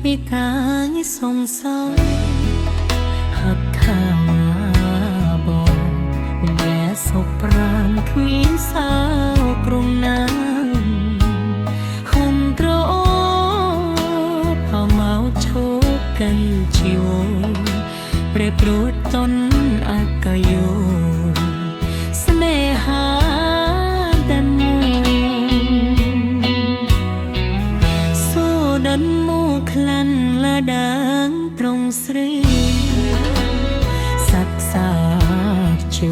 ពីកាយសងសឹកหักข้าบอกแม่ศพปรามគ្មានសៅព្រំណាហុំត្រោផមកឈោកាន់ជីវព្រះព្រួតតនអកយោស្នេហាดันសូดันមកក្លាន់លាដាងត្រង់ស្រីសាក់សាជួ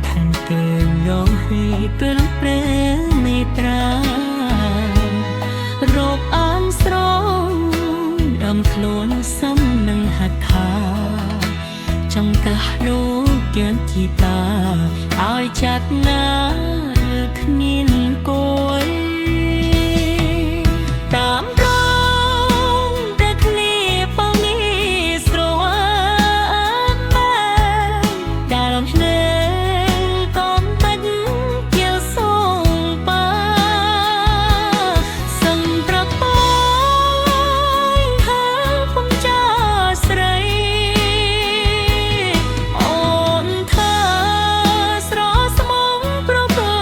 ផានទេយងให้เป็นព្រះមេត្រារកអានស្រងអំខ្លួនសំនឹងហដ្ឋាចង្កាស់លោកយ៉ាងជីតាឲ្យចាត់ណាគ្មានគួយតាមរងតែគ្នាបងនេះស្រវានមកដល់ភ្នែកកំបាច់ជាសងបាសឹងប្រពៃហើបងចាស្រីអូនថាស្រស្មងប្រពើ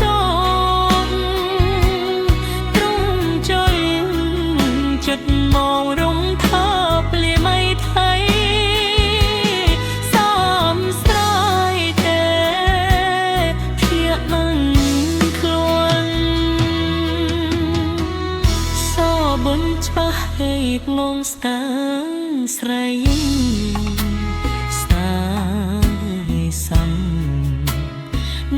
ចងទ្រង់ចុយចិត្តមករំថាភ្លាមៃថៃសំស្រ័យទេភៀកមិនខ្លួនសបុនច្បាស់ហេកងងស្កាស្រីស្នាយសំ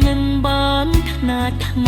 នឹងបានថ្នាថ្ម